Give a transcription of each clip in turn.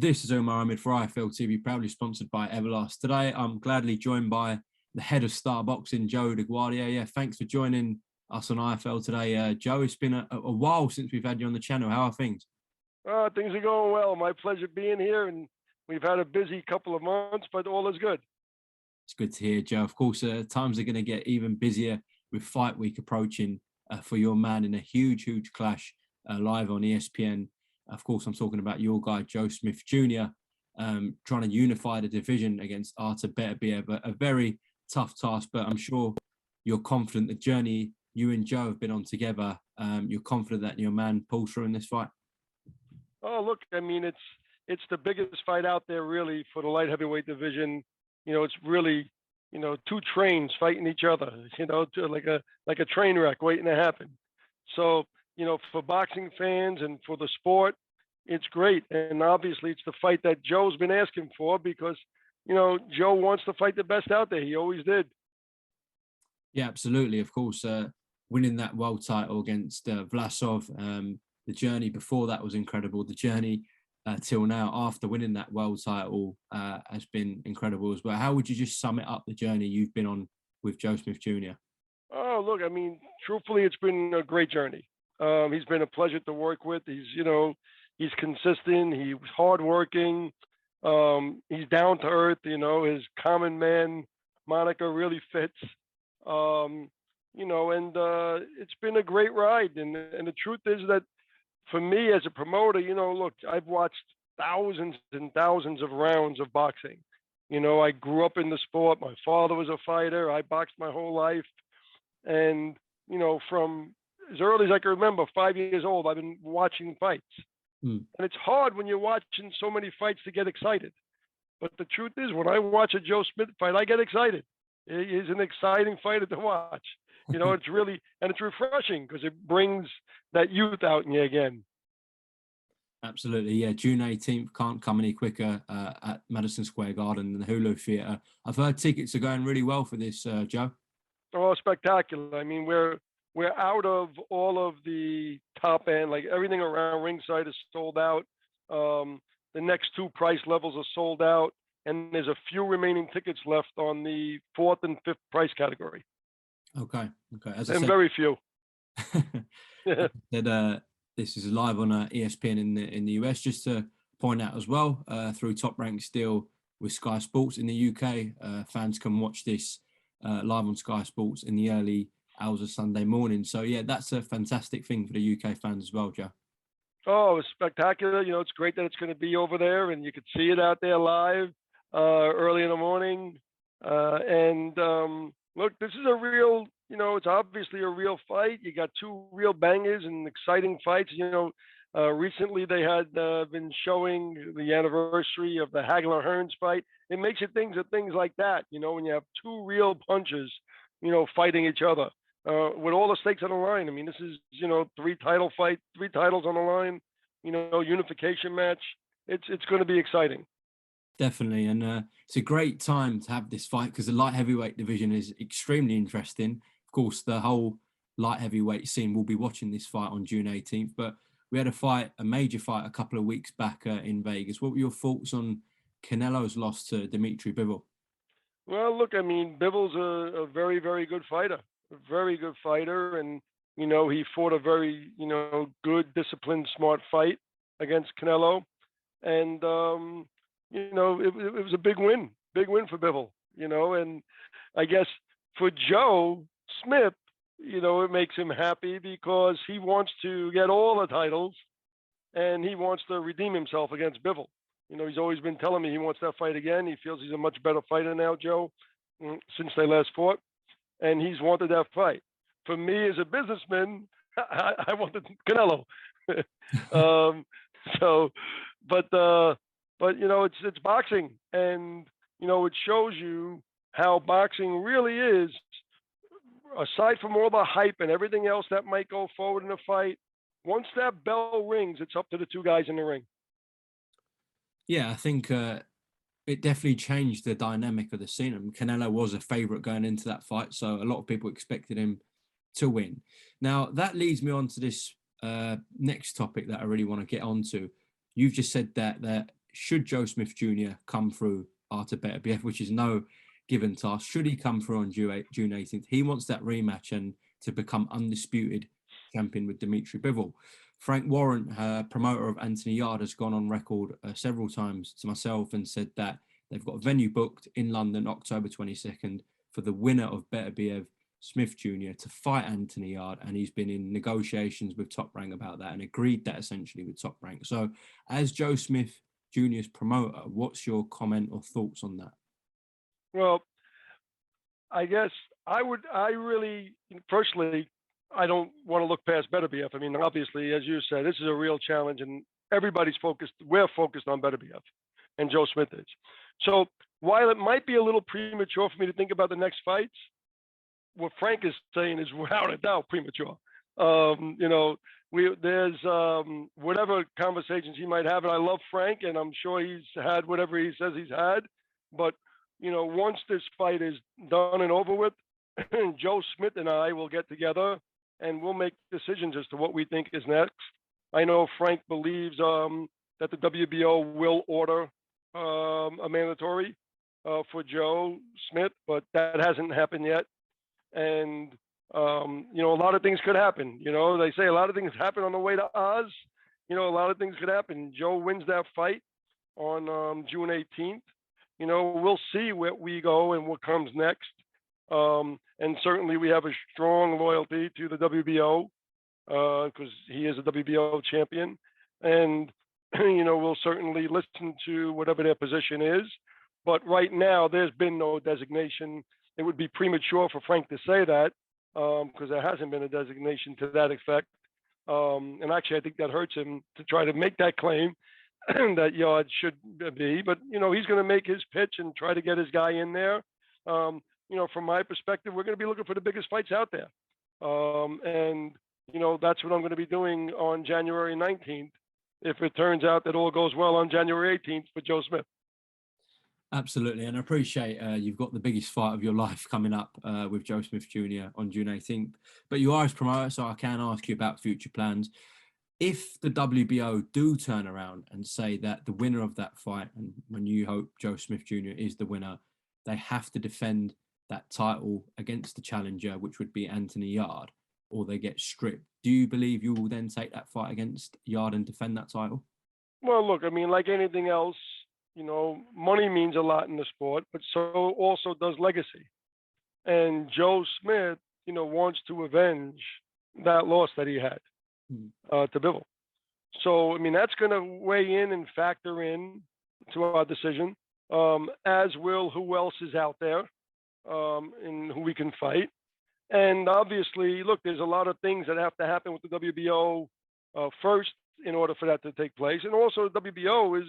This is Omar Ahmed for IFL TV, proudly sponsored by Everlast. Today, I'm gladly joined by the head of Star Boxing, Joe DeGUARDIA. Yeah, thanks for joining us on IFL today. Joe, it's been a while since we've had you on the channel. How are things? Things are going well. My pleasure being here, and we've had a busy couple of months, but all is good. It's good to hear, Joe. Of course, times are going to get even busier with Fight Week approaching for your man in a huge clash live on ESPN. Of course, I'm talking about your guy, Joe Smith Jr., trying to unify the division against Artur Beterbiev. A very tough task, but I'm sure you're confident the journey you and Joe have been on together, you're confident that your man pulls through in this fight? Oh, look, I mean, it's the biggest fight out there, really, for the light heavyweight division. You know, it's really, two trains fighting each other, like a train wreck waiting to happen. So, for boxing fans and for the sport, it's great. And obviously it's the fight that Joe's been asking for because, Joe wants to fight the best out there. He always did. Yeah, absolutely. Of course, winning that world title against Vlasov, the journey before that was incredible. The journey till now after winning that world title has been incredible as well. How would you just sum it up, the journey you've been on with Joe Smith Jr.? Oh, look, I mean, truthfully, it's been a great journey. He's been a pleasure to work with. He's consistent. He's hardworking. He's down to earth. His common man moniker really fits. And it's been a great ride. And the truth is that for me as a promoter, look, I've watched thousands and thousands of rounds of boxing. I grew up in the sport. My father was a fighter. I boxed my whole life. And, from as early as I can remember, 5 years old, I've been watching fights. And it's hard when you're watching so many fights to get excited. But the truth is, when I watch a Joe Smith fight, I get excited. He's an exciting fighter to watch. It's really, and it's refreshing because it brings that youth out in you again. Absolutely, yeah. June 18th can't come any quicker at Madison Square Garden and the Hulu Theatre. I've heard tickets are going really well for this, Joe. Oh, spectacular. I mean, we're out of all of the top end, like everything around ringside is sold out. The next two price levels are sold out, and there's a few remaining tickets left on the 4th and 5th price category. Okay. As I said, very few. This is live on ESPN in the US. Just to point out as well, through Top Rank's deal with Sky Sports in the UK, fans can watch this live on Sky Sports in the early hours of Sunday morning. So yeah, that's a fantastic thing for the UK fans as well, Joe. Oh, it's spectacular. It's great that it's going to be over there and you could see it out there live early in the morning. Look, this is a real, it's obviously a real fight. You got two real bangers and exciting fights. Recently they had been showing the anniversary of the Hagler-Hearns fight. It makes you think of things like that, when you have two real punches, fighting each other. With all the stakes on the line. I mean, this is, 3 titles on the line, unification match. It's going to be exciting. Definitely. And it's a great time to have this fight because the light heavyweight division is extremely interesting. Of course, the whole light heavyweight scene will be watching this fight on June 18th. But we had a major fight a couple of weeks back in Vegas. What were your thoughts on Canelo's loss to Dimitri Bivol? Well, look, I mean, Bivol's a very, very good fighter. A very good fighter, and he fought a very good, disciplined, smart fight against Canelo, and it was a big win for Bivol, and I guess for Joe Smith, it makes him happy because he wants to get all the titles, and he wants to redeem himself against Bivol. He's always been telling me he wants that fight again. He feels he's a much better fighter now, Joe, since they last fought. And he's wanted that fight. For me as a businessman, I wanted Canelo. But it's boxing, and it shows you how boxing really is. Aside from all the hype and everything else that might go forward in a fight, once that bell rings, it's up to the two guys in the ring. Yeah, I think it definitely changed the dynamic of the scene. And Canelo was a favourite going into that fight, so a lot of people expected him to win. Now, that leads me on to this next topic that I really want to get onto. You've just said that should Joe Smith Jr. come through after BETERBIEV, which is no given task, should he come through on June 18th, he wants that rematch and to become undisputed champion with Dimitri Bivol. Frank Warren, promoter of Anthony Yarde, has gone on record several times to myself and said that they've got a venue booked in London, October 22nd, for the winner of BETERBIEV-SMITH Jr. to fight Anthony Yarde, and he's been in negotiations with Top Rank about that and agreed that essentially with Top Rank. So as Joe Smith Jr.'s promoter, what's your comment or thoughts on that? Well, I guess I really, personally, I don't want to look past BETERBIEV. I mean, obviously, as you said, this is a real challenge, and everybody's focused. We're focused on BETERBIEV, and Joe Smith is. So while it might be a little premature for me to think about the next fights, what Frank is saying is without a doubt premature. There's whatever conversations he might have, and I love Frank, and I'm sure he's had whatever he says he's had. But once this fight is done and over with, Joe Smith and I will get together and we'll make decisions as to what we think is next. I know Frank believes that the WBO will order a mandatory for Joe Smith, but that hasn't happened yet. And a lot of things could happen. They say a lot of things happen on the way to Oz. A lot of things could happen. Joe wins that fight on June 18th. We'll see where we go and what comes next. And certainly we have a strong loyalty to the WBO because he is a WBO champion. And, we'll certainly listen to whatever their position is. But right now, there's been no designation. It would be premature for Frank to say that because there hasn't been a designation to that effect. And actually, I think that hurts him to try to make that claim that Yarde should be. But, he's going to make his pitch and try to get his guy in there. From my perspective, we're going to be looking for the biggest fights out there. That's what I'm going to be doing on January 19th, if it turns out that all goes well on January 18th for Joe Smith. Absolutely. And I appreciate you've got the biggest fight of your life coming up with Joe Smith Jr. on June 18th. But you are his promoter, so I can ask you about future plans. If the WBO do turn around and say that the winner of that fight, and when you hope Joe Smith Jr. is the winner, they have to defend that title against the challenger, which would be Anthony Yarde, or they get stripped, do you believe you will then take that fight against Yarde and defend that title? Well, look, I mean, like anything else, money means a lot in the sport, but so also does legacy. And Joe Smith, wants to avenge that loss that he had to Bivol. So, I mean, that's going to weigh in and factor in to our decision, as will who else is out there and who we can fight. And obviously, look, there's a lot of things that have to happen with the WBO first in order for that to take place. And also the WBO is,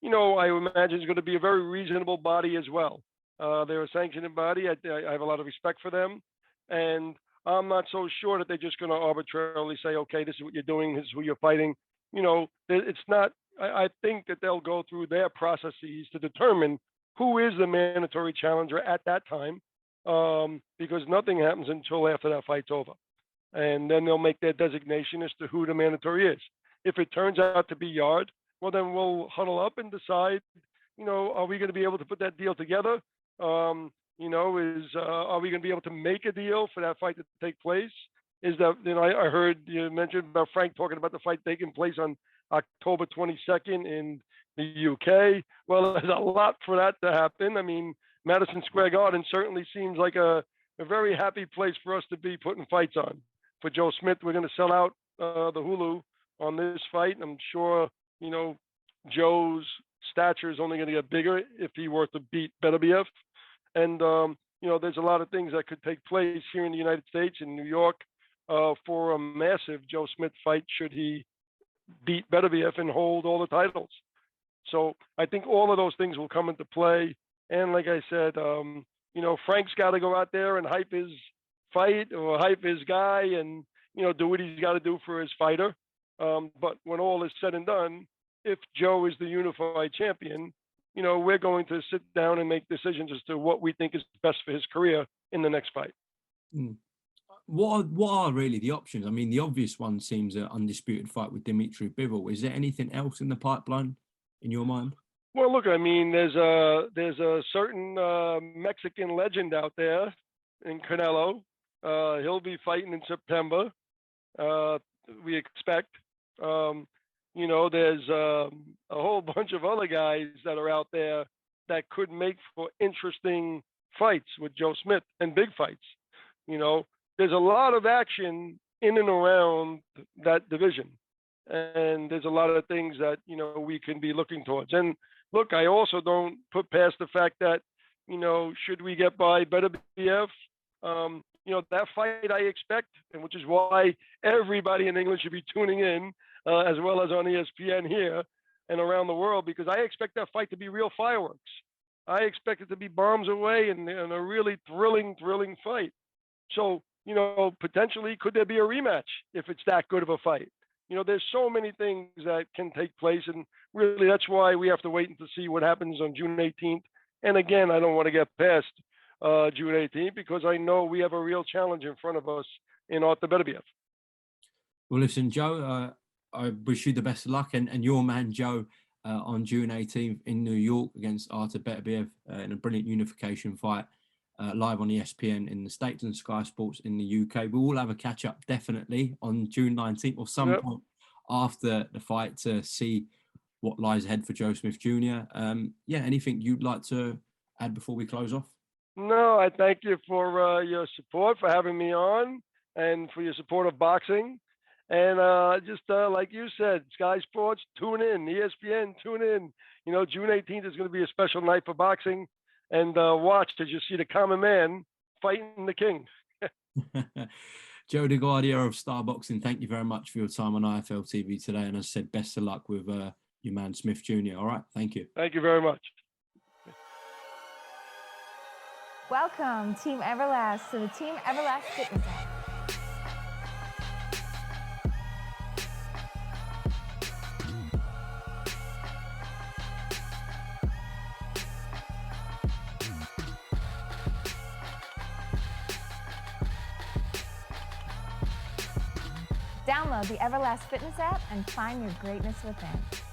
I imagine is going to be a very reasonable body as well. They're a sanctioning body. I have a lot of respect for them. And I'm not so sure that they're just going to arbitrarily say, okay, this is what you're doing, this is who you're fighting. It's not, I think that they'll go through their processes to determine who is the mandatory challenger at that time, because nothing happens until after that fight's over. And then they'll make their designation as to who the mandatory is. If it turns out to be Yarde, well, then we'll huddle up and decide, are we going to be able to put that deal together? Are we going to be able to make a deal for that fight to take place? Is that, I heard you mentioned about Frank talking about the fight taking place on October 22nd in the UK. Well, there's a lot for that to happen. I mean, Madison Square Garden certainly seems like a very happy place for us to be putting fights on. For Joe Smith, we're going to sell out the Hulu on this fight. I'm sure, Joe's stature is only going to get bigger if he were to beat BETERBIEV. And, there's a lot of things that could take place here in the United States, in New York, for a massive Joe Smith fight should he beat BETERBIEV and hold all the titles. So I think all of those things will come into play. And like I said, Frank's got to go out there and hype his fight or hype his guy and, do what he's got to do for his fighter. But when all is said and done, if Joe is the unified champion, we're going to sit down and make decisions as to what we think is best for his career in the next fight. What are really the options? I mean, the obvious one seems an undisputed fight with Dimitri Bivol. Is there anything else in the pipeline in your mind? Well, look, I mean, there's a certain Mexican legend out there in Canelo. He'll be fighting in September. We expect. There's a whole bunch of other guys that are out there that could make for interesting fights with Joe Smith and big fights. There's a lot of action in and around that division, and there's a lot of things that we can be looking towards. And look, I also don't put past the fact that should we get by BETERBIEV, that fight I expect, and which is why everybody in England should be tuning in, as well as on ESPN here and around the world, because I expect that fight to be real fireworks. I expect it to be bombs away and a really thrilling fight. So, potentially, could there be a rematch if it's that good of a fight? There's so many things that can take place, and really that's why we have to wait and to see what happens on June 18th. And again, I don't want to get past June 18th because I know we have a real challenge in front of us in Artur Beterbiev. Well, listen, Joe, I wish you the best of luck, and your man Joe on June 18th in New York against Artur Beterbiev in a brilliant unification fight live on ESPN in the States and Sky Sports in the UK. We will have a catch up definitely on June 19th or some point after the fight to see what lies ahead for Joe Smith Jr. Anything you'd like to add before we close off? No, I thank you for your support, for having me on, and for your support of boxing. And just like you said, Sky Sports, tune in. ESPN, tune in. June 18th is going to be a special night for boxing. And watch as you see the common man fighting the king. Joe DeGUARDIA of Star Boxing, thank you very much for your time on IFL TV today. And as I said, best of luck with your man Smith Jr. All right, thank you. Thank you very much. Welcome, Team Everlast, to the Team Everlast Fitness app. Download the Everlast Fitness app and find your greatness within.